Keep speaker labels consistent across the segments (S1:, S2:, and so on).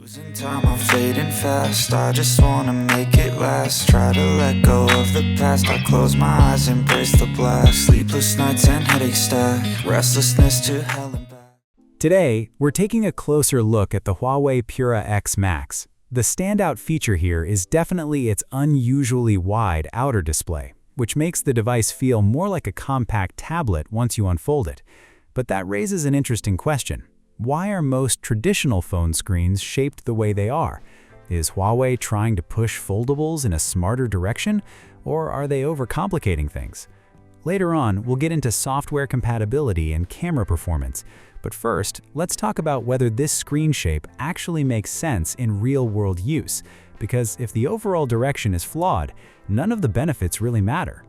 S1: Losing time, I'm fading fast. I just wanna make it last. Try to let go of the past. I close my eyes, embrace the blast. Sleepless nights and headache stack. Restlessness to hell and back.
S2: Today, we're taking a closer look at the Huawei Pura X Max. The standout feature here is definitely its unusually wide outer display, which makes the device feel more like a compact tablet once you unfold it. But that raises an interesting question. Why are most traditional phone screens shaped the way they are? Is Huawei trying to push foldables in a smarter direction, or are they overcomplicating things? Later on, we'll get into software compatibility and camera performance, but first, let's talk about whether this screen shape actually makes sense in real-world use, because if the overall direction is flawed, none of the benefits really matter.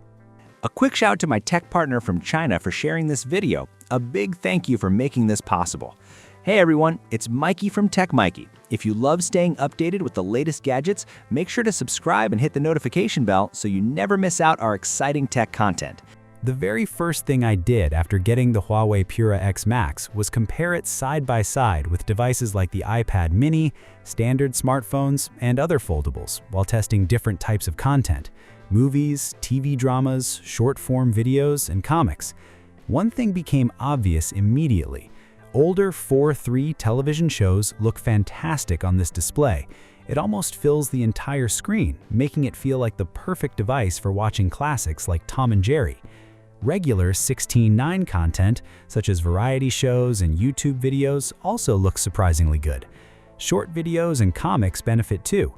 S3: A quick shout out to my tech partner from China for sharing this video. A big thank you for making this possible. Hey everyone, it's Maiky from Tech Maiky. If you love staying updated with the latest gadgets, make sure to subscribe and hit the notification bell so you never miss out our exciting tech content.
S2: The very first thing I did after getting the Huawei Pura X Max was compare it side by side with devices like the iPad mini, standard smartphones, and other foldables while testing different types of content: movies, TV dramas, short-form videos, and comics. One thing became obvious immediately. Older 4:3 television shows look fantastic on this display. It almost fills the entire screen, making it feel like the perfect device for watching classics like Tom and Jerry. Regular 16:9 content, such as variety shows and YouTube videos, also looks surprisingly good. Short videos and comics benefit too.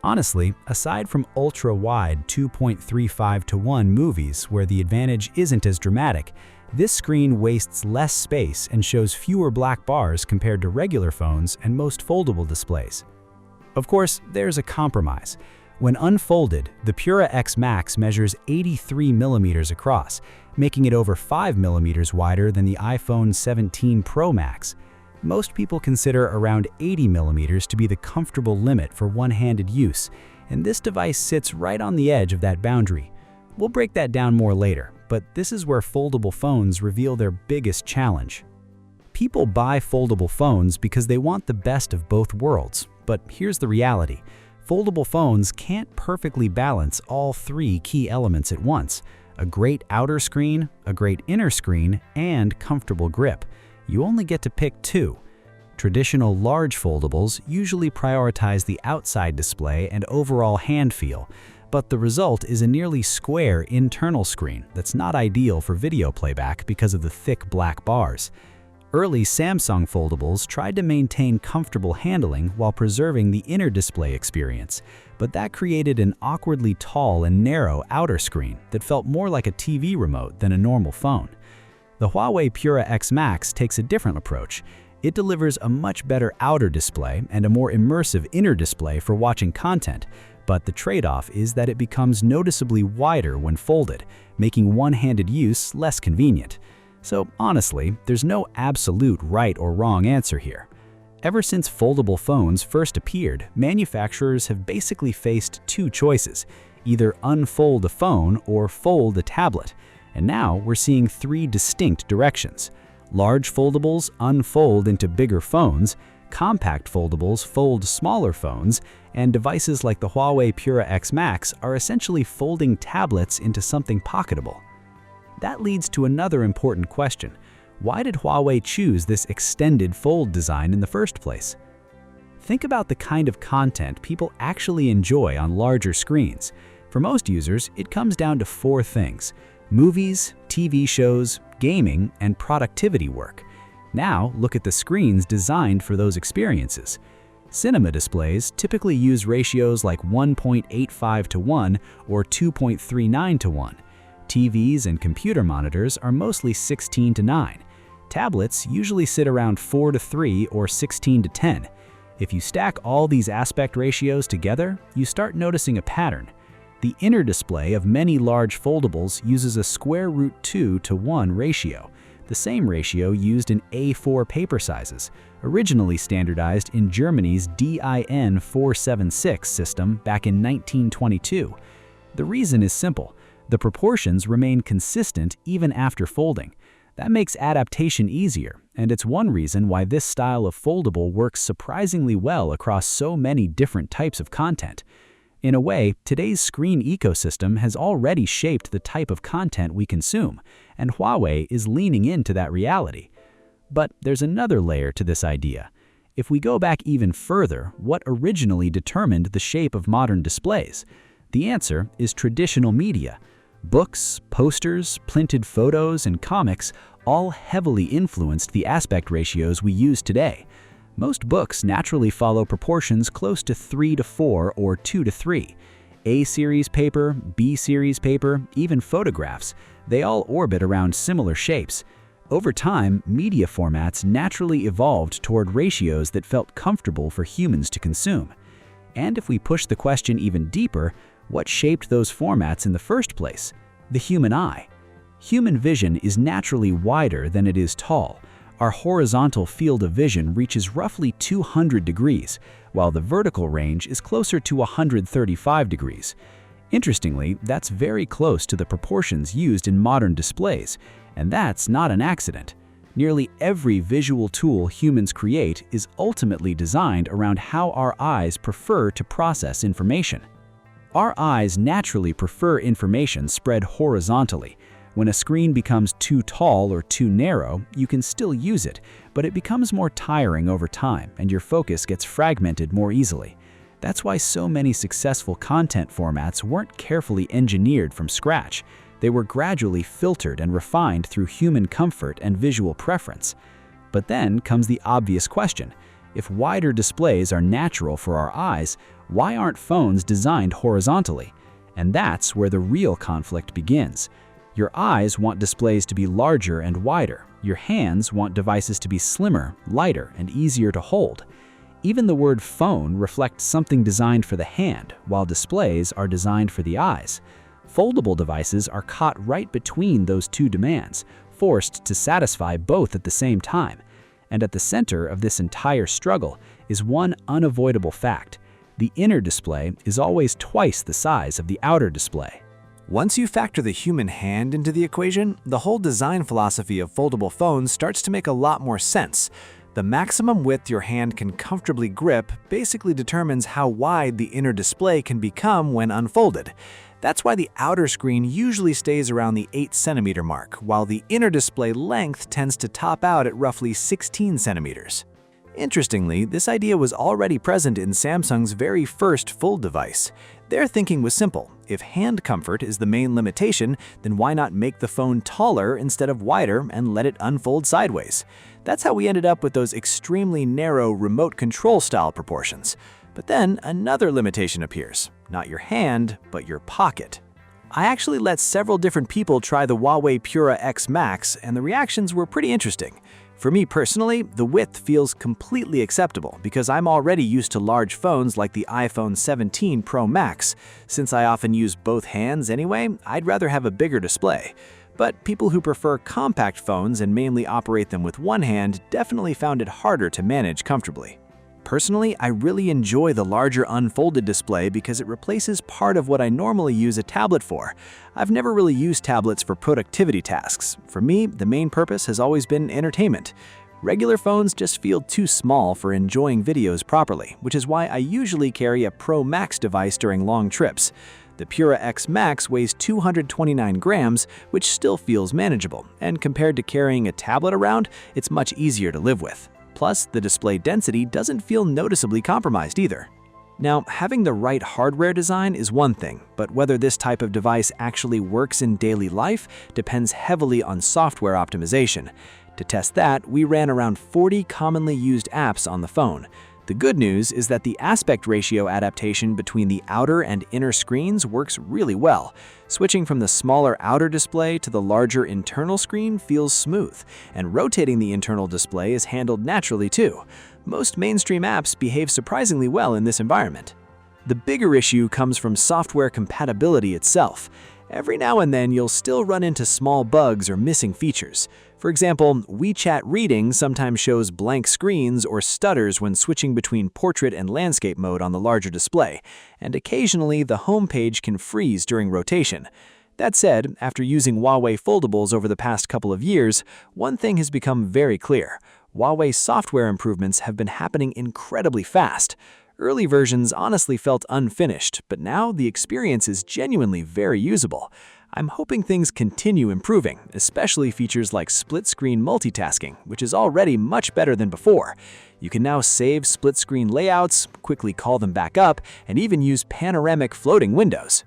S2: Honestly, aside from ultra-wide 2.35:1 movies where the advantage isn't as dramatic, this screen wastes less space and shows fewer black bars compared to regular phones and most foldable displays. Of course, there's a compromise. When unfolded, the Pura X Max measures 83 millimeters across, making it over 5 millimeters wider than the iPhone 17 Pro Max. Most people consider around 80 millimeters to be the comfortable limit for one-handed use, and this device sits right on the edge of that boundary. We'll break that down more later, but this is where foldable phones reveal their biggest challenge. People buy foldable phones because they want the best of both worlds, but here's the reality. Foldable phones can't perfectly balance all three key elements at once: a great outer screen, a great inner screen, and comfortable grip. You only get to pick two. Traditional large foldables usually prioritize the outside display and overall hand feel, but the result is a nearly square internal screen that's not ideal for video playback because of the thick black bars. Early Samsung foldables tried to maintain comfortable handling while preserving the inner display experience, but that created an awkwardly tall and narrow outer screen that felt more like a TV remote than a normal phone. The Huawei Pura X Max takes a different approach. It delivers a much better outer display and a more immersive inner display for watching content, but the trade-off is that it becomes noticeably wider when folded, making one-handed use less convenient. So honestly, there's no absolute right or wrong answer here. Ever since foldable phones first appeared, manufacturers have basically faced two choices: either unfold a phone or fold a tablet. And now we're seeing three distinct directions. Large foldables unfold into bigger phones, compact foldables fold smaller phones, and devices like the Huawei Pura X Max are essentially folding tablets into something pocketable. That leads to another important question. Why did Huawei choose this extended fold design in the first place? Think about the kind of content people actually enjoy on larger screens. For most users, it comes down to four things: movies, TV shows, gaming, and productivity work. Now, look at the screens designed for those experiences. Cinema displays typically use ratios like 1.85:1 or 2.39:1. TVs and computer monitors are mostly 16:9. Tablets usually sit around 4:3 or 16:10. If you stack all these aspect ratios together, you start noticing a pattern. The inner display of many large foldables uses a square root 2:1 ratio, the same ratio used in A4 paper sizes, originally standardized in Germany's DIN 476 system back in 1922. The reason is simple. The proportions remain consistent even after folding. That makes adaptation easier, and it's one reason why this style of foldable works surprisingly well across so many different types of content. In a way, today's screen ecosystem has already shaped the type of content we consume, and Huawei is leaning into that reality. But there's another layer to this idea. If we go back even further, what originally determined the shape of modern displays? The answer is traditional media. Books, posters, printed photos, and comics all heavily influenced the aspect ratios we use today. Most books naturally follow proportions close to 3:4 or 2:3. A-series paper, B-series paper, even photographs, they all orbit around similar shapes. Over time, media formats naturally evolved toward ratios that felt comfortable for humans to consume. And if we push the question even deeper, what shaped those formats in the first place? The human eye. Human vision is naturally wider than it is tall. Our horizontal field of vision reaches roughly 200 degrees, while the vertical range is closer to 135 degrees. Interestingly, that's very close to the proportions used in modern displays, and that's not an accident. Nearly every visual tool humans create is ultimately designed around how our eyes prefer to process information. Our eyes naturally prefer information spread horizontally. When a screen becomes too tall or too narrow, you can still use it, but it becomes more tiring over time and your focus gets fragmented more easily. That's why so many successful content formats weren't carefully engineered from scratch. They were gradually filtered and refined through human comfort and visual preference. But then comes the obvious question. If wider displays are natural for our eyes, why aren't phones designed horizontally? And that's where the real conflict begins. Your eyes want displays to be larger and wider. Your hands want devices to be slimmer, lighter, and easier to hold. Even the word phone reflects something designed for the hand, while displays are designed for the eyes. Foldable devices are caught right between those two demands, forced to satisfy both at the same time. And at the center of this entire struggle is one unavoidable fact. The inner display is always twice the size of the outer display.
S3: Once you factor the human hand into the equation, the whole design philosophy of foldable phones starts to make a lot more sense. The maximum width your hand can comfortably grip basically determines how wide the inner display can become when unfolded. That's why the outer screen usually stays around the 8 centimeter mark, while the inner display length tends to top out at roughly 16 centimeters. Interestingly, this idea was already present in Samsung's very first Fold device. Their thinking was simple. If hand comfort is the main limitation, then why not make the phone taller instead of wider and let it unfold sideways? That's how we ended up with those extremely narrow remote control style proportions. But then another limitation appears. Not your hand, but your pocket. I actually let several different people try the Huawei Pura X Max, and the reactions were pretty interesting. For me personally, the width feels completely acceptable because I'm already used to large phones like the iPhone 17 Pro Max. Since I often use both hands anyway, I'd rather have a bigger display. But people who prefer compact phones and mainly operate them with one hand definitely found it harder to manage comfortably. Personally, I really enjoy the larger unfolded display because it replaces part of what I normally use a tablet for. I've never really used tablets for productivity tasks. For me, the main purpose has always been entertainment. Regular phones just feel too small for enjoying videos properly, which is why I usually carry a Pro Max device during long trips. The Pura X Max weighs 229 grams, which still feels manageable, and compared to carrying a tablet around, it's much easier to live with. Plus, the display density doesn't feel noticeably compromised either. Now, having the right hardware design is one thing, but whether this type of device actually works in daily life depends heavily on software optimization. To test that, we ran around 40 commonly used apps on the phone. The good news is that the aspect ratio adaptation between the outer and inner screens works really well. Switching from the smaller outer display to the larger internal screen feels smooth, and rotating the internal display is handled naturally too. Most mainstream apps behave surprisingly well in this environment. The bigger issue comes from software compatibility itself. Every now and then you'll still run into small bugs or missing features. For example, WeChat Reading sometimes shows blank screens or stutters when switching between portrait and landscape mode on the larger display, and occasionally the home page can freeze during rotation. That said, after using Huawei foldables over the past couple of years, one thing has become very clear. Huawei's software improvements have been happening incredibly fast. Early versions honestly felt unfinished, but now the experience is genuinely very usable. I'm hoping things continue improving, especially features like split-screen multitasking, which is already much better than before. You can now save split-screen layouts, quickly call them back up, and even use panoramic floating windows.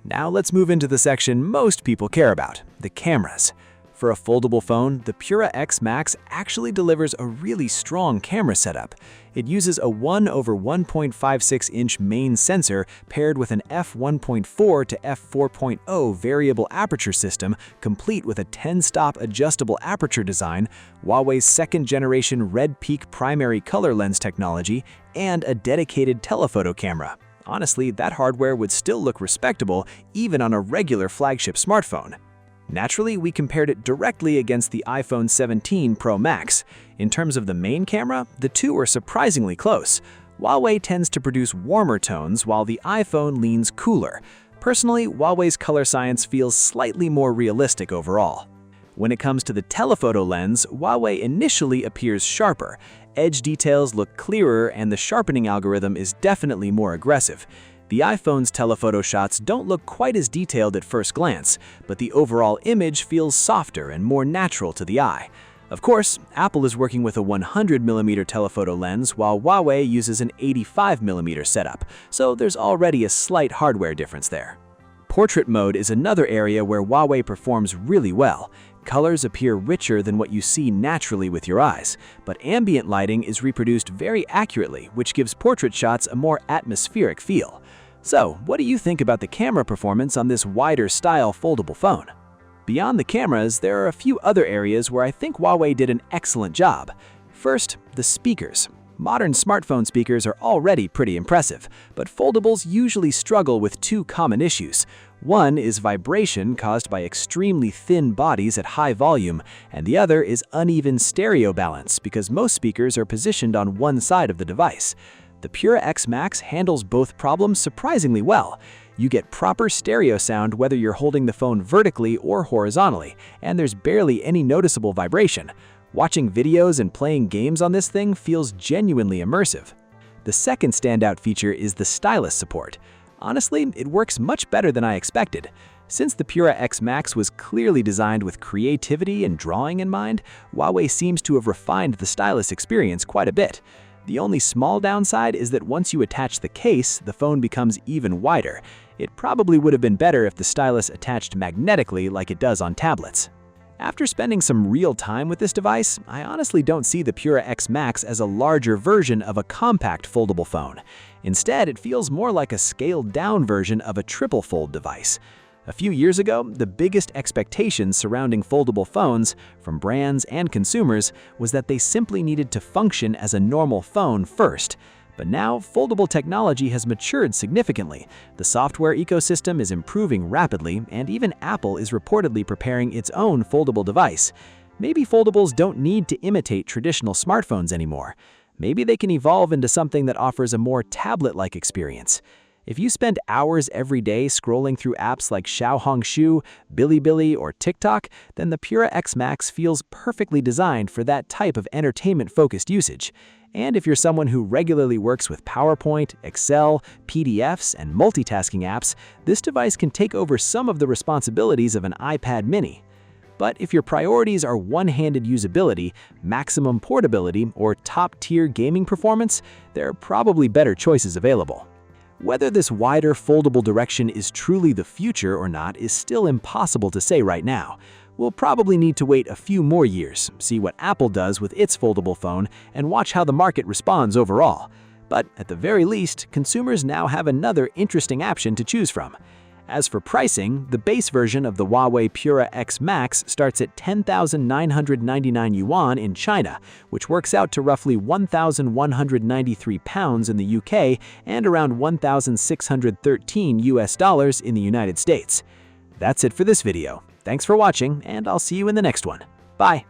S3: Now let's move into the section most people care about, the cameras. For a foldable phone, the Pura X Max actually delivers a really strong camera setup. It uses a 1/1.56-inch main sensor paired with an f1.4 to f4.0 variable aperture system, complete with a 10-stop adjustable aperture design, Huawei's second-generation Red Peak primary color lens technology, and a dedicated telephoto camera. Honestly, that hardware would still look respectable even on a regular flagship smartphone. Naturally, we compared it directly against the iPhone 17 Pro Max. In terms of the main camera, the two are surprisingly close. Huawei tends to produce warmer tones while the iPhone leans cooler. Personally, Huawei's color science feels slightly more realistic overall. When it comes to the telephoto lens, Huawei initially appears sharper. Edge details look clearer and the sharpening algorithm is definitely more aggressive. The iPhone's telephoto shots don't look quite as detailed at first glance, but the overall image feels softer and more natural to the eye. Of course, Apple is working with a 100mm telephoto lens while Huawei uses an 85mm setup, so there's already a slight hardware difference there. Portrait mode is another area where Huawei performs really well. Colors appear richer than what you see naturally with your eyes, but ambient lighting is reproduced very accurately, which gives portrait shots a more atmospheric feel. So, what do you think about the camera performance on this wider style foldable phone? Beyond the cameras, there are a few other areas where I think Huawei did an excellent job. First, the speakers. Modern smartphone speakers are already pretty impressive, but foldables usually struggle with two common issues. One is vibration caused by extremely thin bodies at high volume, and the other is uneven stereo balance because most speakers are positioned on one side of the device. The Pura X Max handles both problems surprisingly well. You get proper stereo sound whether you're holding the phone vertically or horizontally, and there's barely any noticeable vibration. Watching videos and playing games on this thing feels genuinely immersive. The second standout feature is the stylus support. Honestly, it works much better than I expected. Since the Pura X Max was clearly designed with creativity and drawing in mind, Huawei seems to have refined the stylus experience quite a bit. The only small downside is that once you attach the case, the phone becomes even wider. It probably would have been better if the stylus attached magnetically like it does on tablets. After spending some real time with this device, I honestly don't see the Pura X Max as a larger version of a compact foldable phone. Instead, it feels more like a scaled-down version of a triple-fold device. A few years ago, the biggest expectations surrounding foldable phones, from brands and consumers, was that they simply needed to function as a normal phone first. But now, foldable technology has matured significantly. The software ecosystem is improving rapidly, and even Apple is reportedly preparing its own foldable device. Maybe foldables don't need to imitate traditional smartphones anymore. Maybe they can evolve into something that offers a more tablet-like experience. If you spend hours every day scrolling through apps like Xiaohongshu, Bilibili, or TikTok, then the Pura X Max feels perfectly designed for that type of entertainment-focused usage. And if you're someone who regularly works with PowerPoint, Excel, PDFs, and multitasking apps, this device can take over some of the responsibilities of an iPad mini. But if your priorities are one-handed usability, maximum portability, or top-tier gaming performance, there are probably better choices available. Whether this wider foldable direction is truly the future or not is still impossible to say right now. We'll probably need to wait a few more years, see what Apple does with its foldable phone, and watch how the market responds overall. But at the very least, consumers now have another interesting option to choose from. As for pricing, the base version of the Huawei Pura X Max starts at 10,999 yuan in China, which works out to roughly 1,193 pounds in the UK and around 1,613 US dollars in the United States. That's it for this video. Thanks for watching, and I'll see you in the next one. Bye!